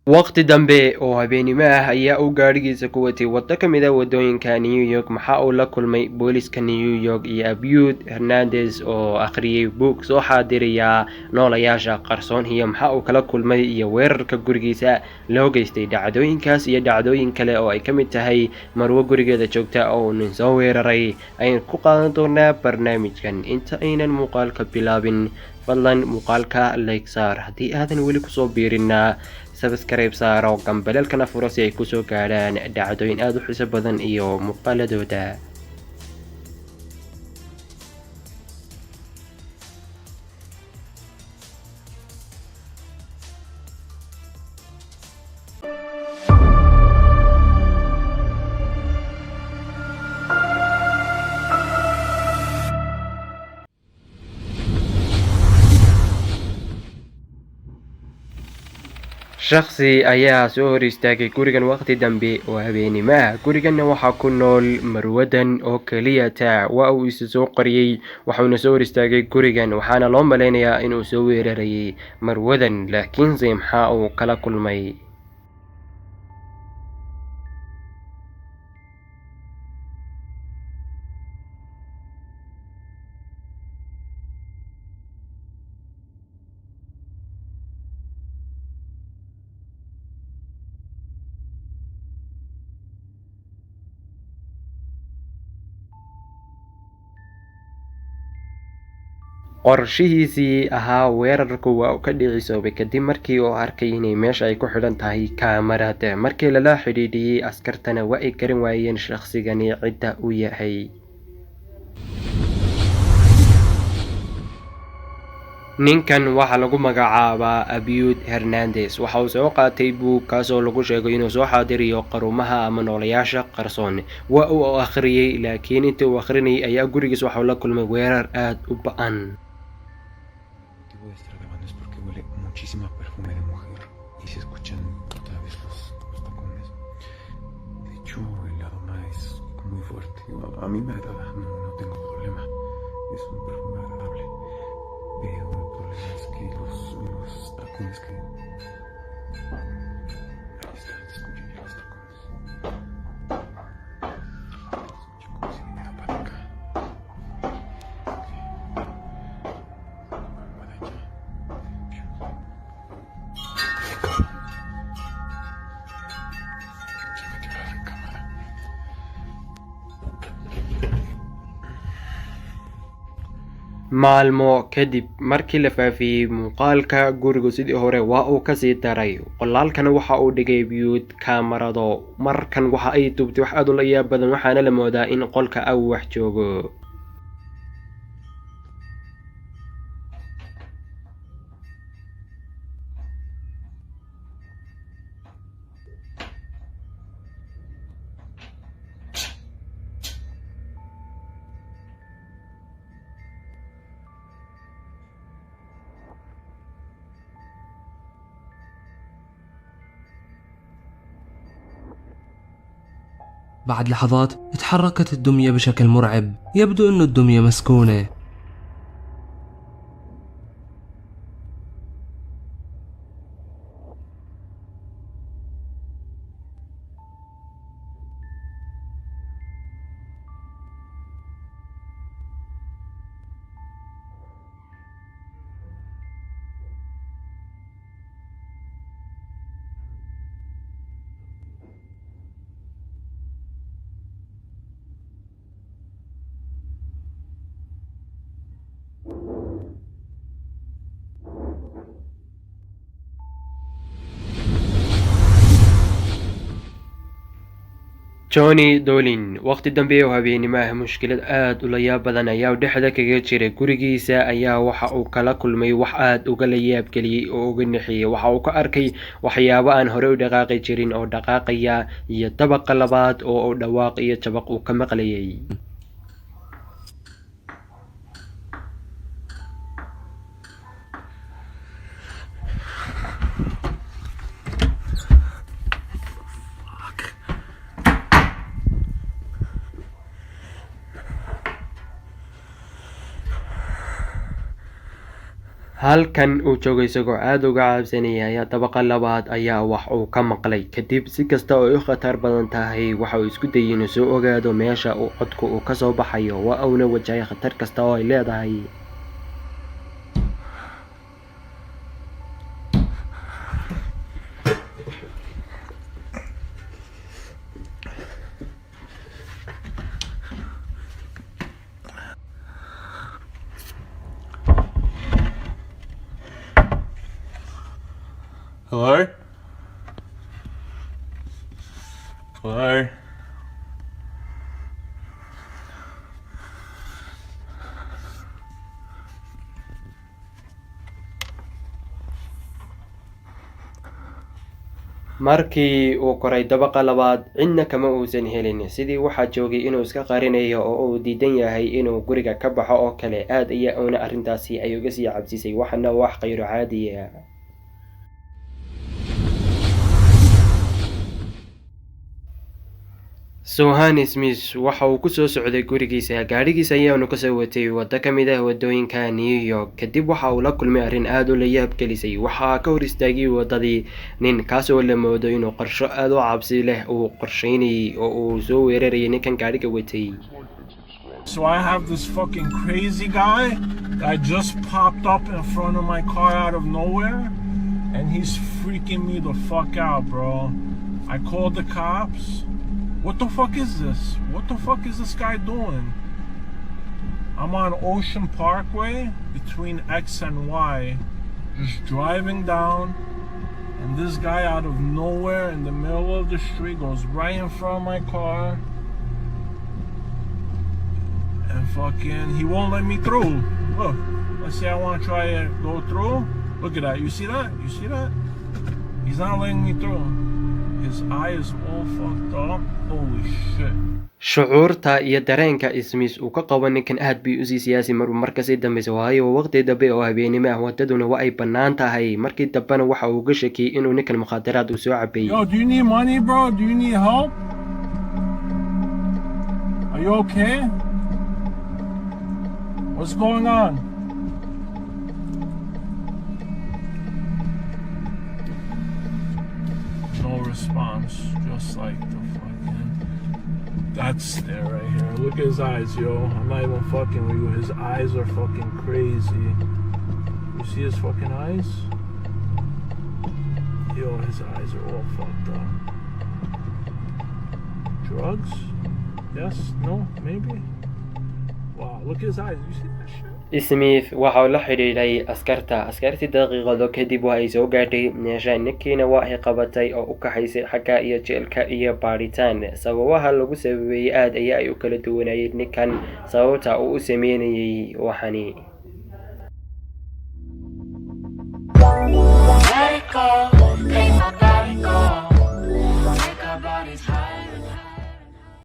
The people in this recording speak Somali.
Waqti dambe oo habeenimo ah ayaa uu gaadhigiisa ku watay waddo ka mid ah waddooyinka New York. Waxa uu la kulmay booliiska New York iyo Abiud Hernandez oo akhriyay buug soo xaadiraya noolayaasha qarsoon iyo waxa uu kala kulmay iyo weerarka gurigiisa loo geystay. Dhacdooyinkaas iyo dhacdooyin kale oo ay ka mid tahay marwo gurigeeda joogta oo nin soo weeraray ayaan ku qaadan doonaa barnaamijkan. Inta aynan muuqaalka bilaabin, fadlan muuqaalka like saar haddii aadan weli kusoo biirinna subscribe saaro gambalelkana furo si ay kusoo gaadhaan dhacdooyin aad u xiiso badan iyo muuqaaladooda. Shakhsi ayaa soo hor istaagay gurigan waqti dambe oo habeenimo ah. Guriganna waxaa ku nool marwadan oo keliya waa uu isu soo qariyay waxauna soo hor istaagay gurigan waxaana loo maleynayaa inuu soo weerarayay marwadan, laakiinse maxaa uu kala kulmay. Qorshihiisii ahaa weerarku waa uu ka dhicisoobay kadib markii uu arkay inay meesha ay ku xidhan tahay kaamarad. Markii lala xidhiidhiyay askartana waa ay garan waayeen shakhsigani cidda uu yahay. Ninkan waxaa lagu magacaabaa Abiud Hernandez. Waxa uu soo qaatay buug kaasoo lagu sheegay inuu soo xaadiriyo qarumaha ama noolayaasha qarsoon. Waa uu akhriyay, laakiin intii uu akhrinayay ayaa gurigiisa waxa uu la kulmay weerar aad u ba'an. Voy a estar grabando es porque huele muchísimo a perfume de mujer y se escuchan otra vez los tacones. De hecho, el aroma es muy fuerte. A mí me agrada, no tengo problema. Es un perfume agradable. Pero el problema es que los tacones que... Ahí está, escuchen ya los tacones. Escuchen cómo se viene para acá. Maalmo kadib markii la faafiyay muuqaalka gurigu sidii hore waa uu ka sii daray. Qolaalkana waxa uu dhigay Abiud kaamarado. Markan waxa ay duubtay wax aad u la yaab badan waxaana la moodaa in qolka uu wax joogo. بعد لحظات اتحركت الدمية بشكل مرعب. يبدو أن الدمية مسكونة. Johnny Dolin waqti dambe oo habeenimo ah mushkilad aad u la yaab badan ayaa dhexda kaga jiray gurigiisa ayaa waxa uu kala kulmay wax aad uga la yaab geliyay oo uga nixiyay. Waxa uu ka arkay waxyaabo aan hore u dhaqaaqi jirin oo dhaqaaqaya iyo dabaqa labaad oo dhawaaq iyo jabaq uu ka maqlayay. halkan uu joogay isagoo aad uga cabsanaya ayaa dabaqa labaad ayaa wax uu ka maqlay. kadib si kasta oo ay u khatar badan tahay waxa uu isku dayay inuu soo ogaado meesha uu codku uu ka soo baxayo, waa uuna wajahay khatar kasta oo ay leedahay. Hello? Hello? markii uu koray dabaqa labaad cidna kama uusan helin. sidii waxaa joogay inuu iska qarinayo oo uu diidan yahay inuu guriga ka baxo oo kale. aad ayaa uuna arrintaasi ay uga sii cabsisay, waxana wax khayro caadiya. Sohan Smith waxa uu ku soo socday gurigiisa. gaadhigiisa ayaanu ka soo watay waddo ka mid ah waddooyinka New York. kadib waxa uu la kulmay arrin aad u la yaab gelisay. waxaa ka hor istaagay waddadii nin kaas oo la moodo inuu qorsho aad u cabsi leh uu qorsheynayay oo uu soo weerarayay ninkan gaadhiga watay. So I have this fucking crazy guy that just popped up in front of my car out of nowhere, and he's freaking me the fuck out, bro. I called the cops. What the fuck is this? What the fuck is this guy doing? I'm on Ocean Parkway between X and Y, just driving down, and this guy out of nowhere in the middle of the street goes right in front of my car, and fucking, he won't let me through. Look, let's say I want to try and go through. Look at that. You see that? You see that? He's not letting me through. His eye is all fucked up. Holy shit. shucuurta iyo dareenka Smith uu ka qabo ninkan aad bay u sii siyaasi marka sii dambaysa, waayo waqti dambe oo habeenimo ah wadaduna waa ay bannaan tahay. markii dambena waxa uu ga shakiyay inuu ninkan mukhaadaraad uu soo cabay. Yo, do you need money, bro? Do you need help? Are you okay? What's going on? No response, just like the fucking... That's there right here. Look at his eyes, yo. I'm not even fucking with you. His eyes are fucking crazy. You see his fucking eyes? Yo, his eyes are all fucked up. Drugs? Yes? No? Maybe? Wow, look at his eyes. You see that shit? Smith waxa uu la xiriiray askartii daqiiqado kadib waa ay soo gaadhay meesha. ninkiina waa ay qabatay oo u kaxaysay xagga iyo jeelka iyo baaritaan. sababaha lagu sababeeyay aad ayaa ay u kala duwanayeen ninkan sababta uu u sameynayay waxani.